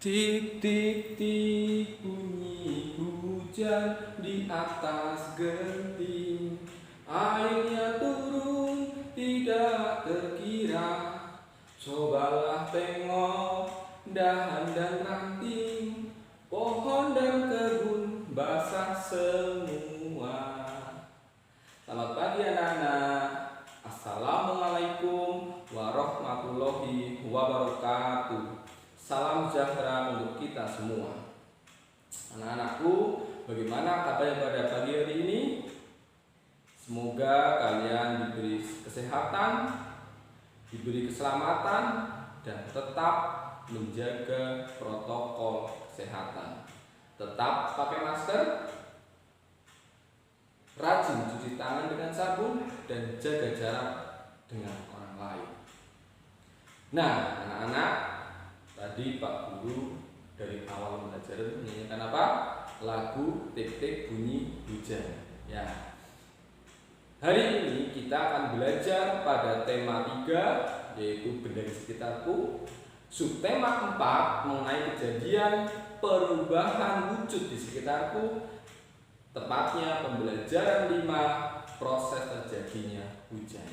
Tik tik tik bunyi hujan di atas genting. Airnya turun tidak terkira. Cobalah tengok dahan dan ranting, pohon dan kebun basah semua. Selamat pagi anak-anak. Assalamualaikum warahmatullahi wabarakatuh. Salam sejahtera untuk kita semua. Anak-anakku, bagaimana kabarnya pada pagi hari ini? Semoga kalian diberi kesehatan, diberi keselamatan, dan tetap menjaga protokol kesehatan. Tetap pakai masker, rajin cuci tangan dengan sabun, dan jaga jarak dengan orang lain. Nah, anak-anak, tadi Pak Guru dari awal pembelajaran menyanyikan apa? Lagu Tik-Tik Bunyi Hujan. Ya. Hari ini kita akan belajar pada tema 3, yaitu benda di sekitarku. Subtema 4 mengenai kejadian perubahan wujud di sekitarku. Tepatnya pembelajaran 5, proses terjadinya hujan.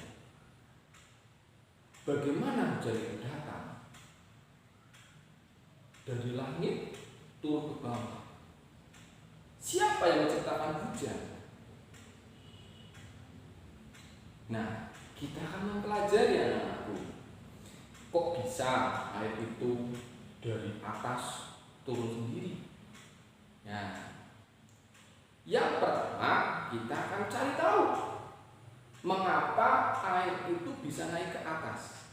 Bagaimana hujan itu datang? Dari langit turun ke bawah. Siapa yang menciptakan hujan? Nah, kita akan mempelajari anak-anakku. Kok bisa air itu dari atas turun sendiri? Nah, yang pertama kita akan cari tahu mengapa air itu bisa naik ke atas.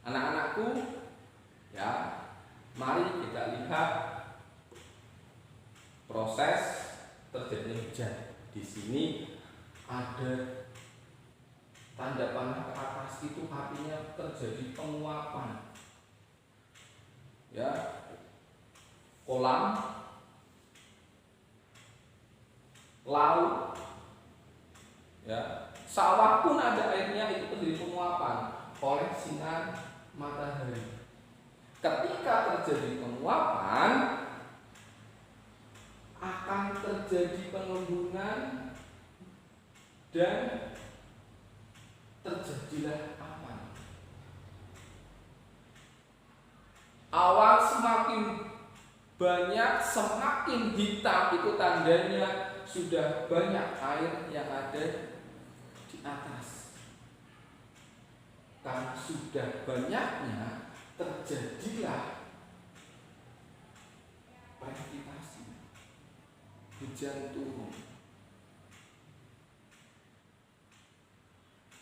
Anak-anakku, ya, mari kita lihat proses terjadinya hujan. Di sini ada tanda panah ke atas, itu artinya terjadi penguapan. Ya, kolam, laut, ya, sawah pun ada airnya, itu terjadi penguapan oleh sinar matahari. Ketika terjadi penguapan, akan terjadi pengembunan dan terjadilah awan. Awan semakin banyak, semakin hitam, itu tandanya sudah banyak air yang ada di atas. Karena sudah banyaknya, terjadilah presipitasi, hujan turun.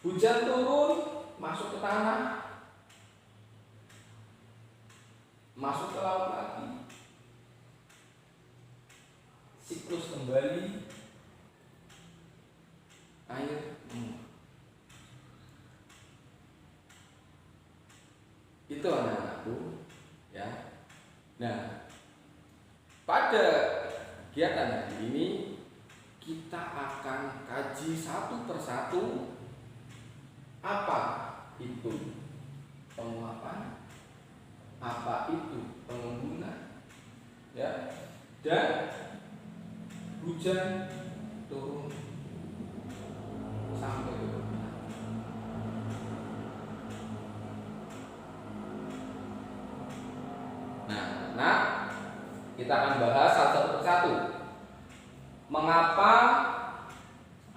Hujan turun, masuk ke tanah, masuk ke laut lagi, siklus kembali, air menguap. Itu anak-anakku, ya. Nah, pada kegiatan hari ini kita akan kaji satu persatu apa itu penguapan, apa itu pengembunan, ya, dan hujan turun sampai ke bumi. Nah, kita akan bahas satu persatu. Mengapa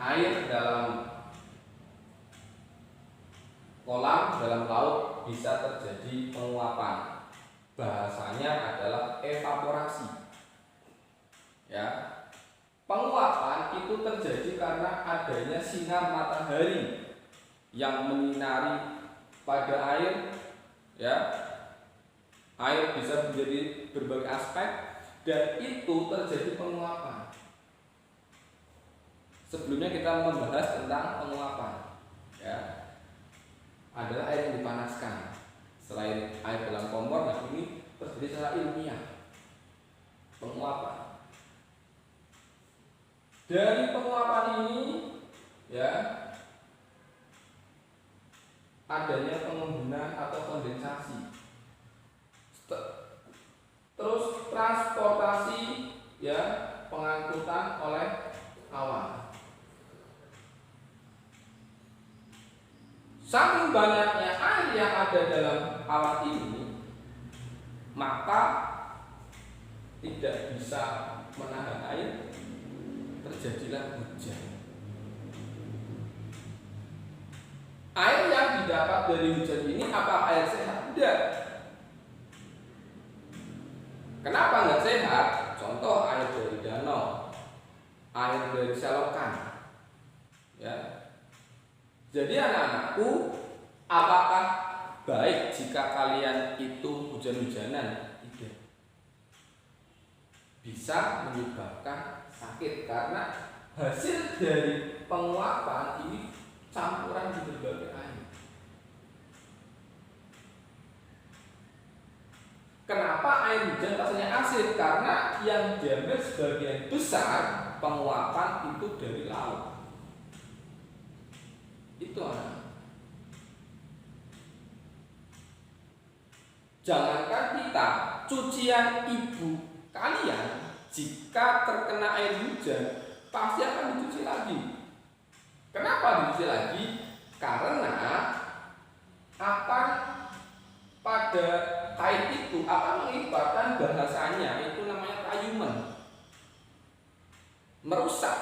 air dalam kolam, dalam laut bisa terjadi penguapan? Bahasanya adalah evaporasi. Ya. Penguapan itu terjadi karena adanya sinar matahari yang menyinari pada air, ya. Air bisa menjadi berbagai aspek dan itu terjadi penguapan. Sebelumnya kita membahas tentang penguapan, ya. Adalah air yang dipanaskan. Selain air dalam kompor, nah ini terjadi secara ilmiah, penguapan. Dari penguapan ini, ya, adanya pengembunan atau kondensasi. saking banyaknya air yang ada dalam alat ini, maka tidak bisa menahan air, terjadilah hujan. Air yang didapat dari hujan ini apa air sehat? Tidak. Kenapa nggak sehat? Contoh air dari danau, air dari selokan, ya. Jadi anak-anakku, apakah baik jika kalian itu hujan-hujanan? Tidak. Bisa menyebabkan sakit karena hasil dari penguapan ini campuran di berbagai air. Kenapa air hujan rasanya asin? Karena yang diambil sebagian besar penguapan itu dari laut. Itu anak. Jangankan kita, cucian ibu kalian jika terkena air hujan pasti akan dicuci lagi. Kenapa dicuci lagi? Karena akan pada kain itu akan mengibatkan bahasanya itu namanya tayuman, merusak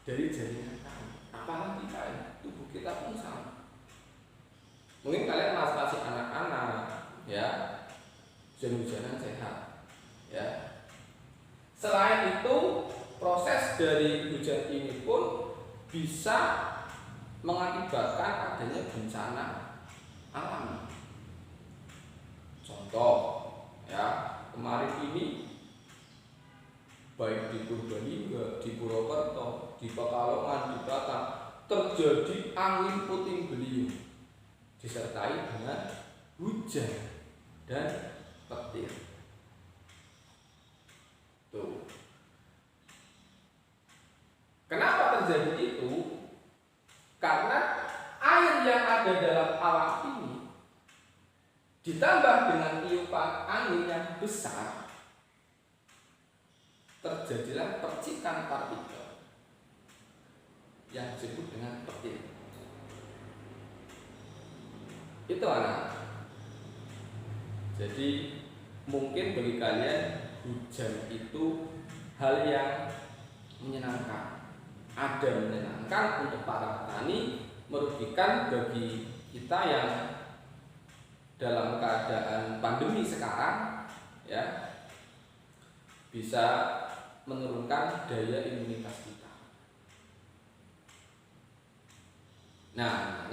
dari jaringan kain. Apalagi kain, tubuh kita pun sama. Mungkin kalian masih anak-anak, ya, hujan-hujanan sehat, ya. Selain itu, proses dari hujan ini pun bisa mengakibatkan adanya bencana alam. Contoh, ya, kemarin ini baik di Purbalingga, di Purwokerto, di Pekalongan, di Batam terjadi angin puting beliung disertai dengan hujan dan petir. Tuh. Kenapa terjadi itu? Karena air yang ada dalam alat ini ditambah dengan tiupan angin yang besar, terjadilah percikan partikel yang disebut dengan petir. Itu anak. Jadi mungkin bagi kalian hujan itu hal yang menyenangkan. Ada menyenangkan untuk para petani, merugikan bagi kita yang dalam keadaan pandemi sekarang, ya, bisa menurunkan daya imunitas kita. Nah,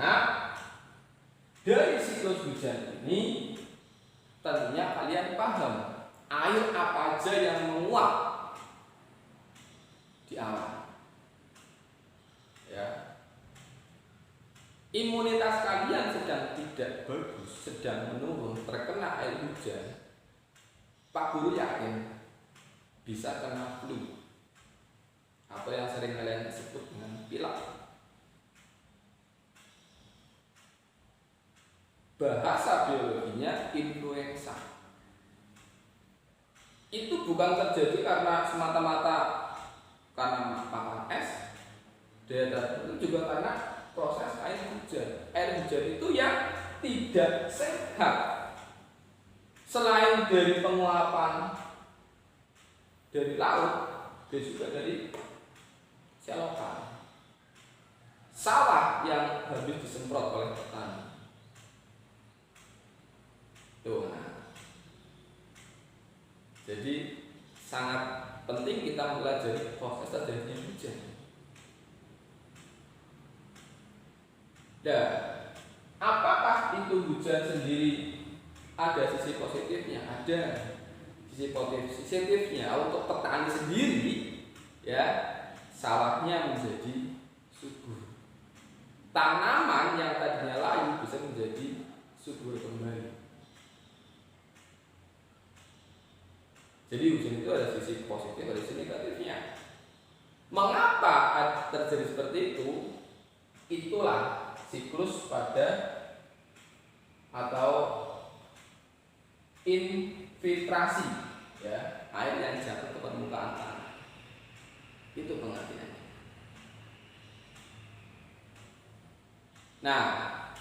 dari siklus hujan ini tentunya kalian paham air apa aja yang menguap di alam. Ya. Imunitas kalian sedang tidak bagus, sedang menurun, terkena air hujan. Pak Guru yakin bisa kena flu atau yang sering kalian sebut dengan pilek. Bahasa biologinya influenza. Itu bukan terjadi karena semata-mata karena papan es, daya tahan, itu juga karena proses air hujan. Air hujan itu yang tidak sehat. Selain dari penguapan dari laut, dan juga dari selokan, sawah yang habis disemprot oleh petani. Tuh, nah. Jadi sangat penting kita mempelajari proses terjadinya hujan. Dan apakah itu hujan sendiri ada sisi positifnya? Ada sisi positifnya untuk petani sendiri, ya, sawahnya menjadi subur. Tanaman yang tadinya layu bisa menjadi subur kembali. Jadi hujan itu ada sisi positif, ada sisi negatifnya. Mengapa terjadi seperti itu? Itulah siklus pada atau infiltrasi, ya, air yang jatuh ke permukaan tanah. Itu pengertiannya. Nah,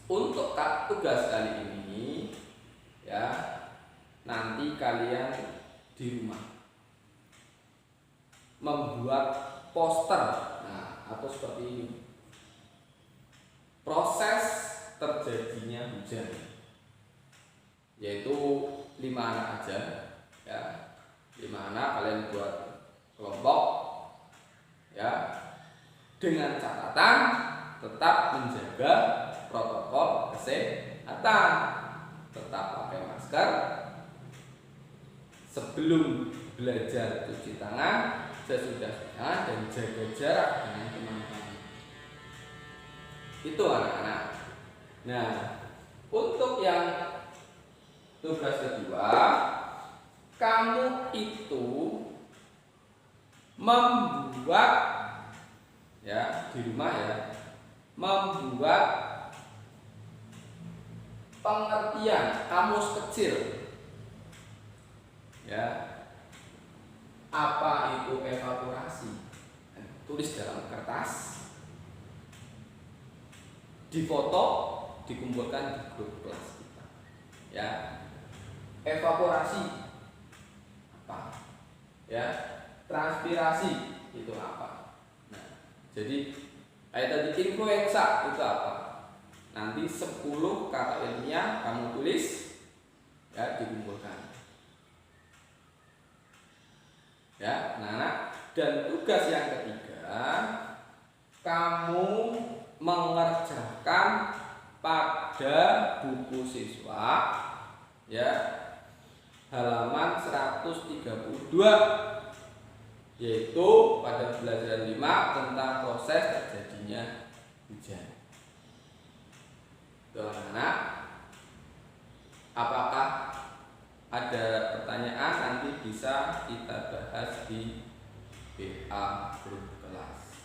untuk tugas kali ini ya, nanti kalian di rumah membuat poster. Nah, atau seperti ini. Proses terjadinya hujan. Yaitu 5 anak aja ya. 5 anak kalian buat kelompok ya. Dengan catatan tetap menjaga protokol kesehatan. Tetap pakai masker, sebelum belajar cuci tangan, sesudahnya, dan jaga jarak dengan teman-teman. Itu anak-anak. Nah, untuk yang tugas kedua, kamu itu membuat ya di rumah ya, membuat pengertian kamus kecil ya. Apa itu evaporasi? Tulis dalam kertas, difoto, dikumpulkan di grup kelas kita ya. Evaporasi apa ya, transpirasi itu apa. Nah, jadi kayak tadi influenza itu apa, nanti 10 kata ilmiah kamu tulis ya, dikumpulkan ya. Nah, dan tugas yang ketiga, kamu mengerjakan pada buku siswa ya, halaman 132, yaitu pada pelajaran 5 tentang proses terjadinya hujan. Anak, apakah ada pertanyaan? Nanti bisa kita bahas di WA grup kelas.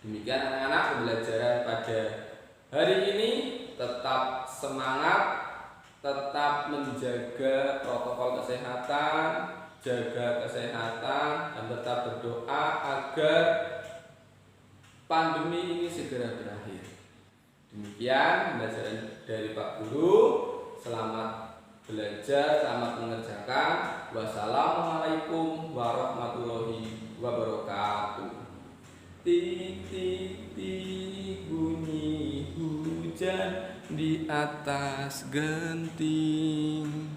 Demikian anak-anak, pembelajaran pada hari ini. Tetap semangat, tetap menjaga protokol kesehatan, jaga kesehatan, dan tetap berdoa agar pandemi ini segera berakhir. Demikian pembelajaran dari Pak Guru. Selamat belajar, selamat mengerjakan. Wassalamualaikum warahmatullahi wabarakatuh. Tik tik tik bunyi hujan di atas genting.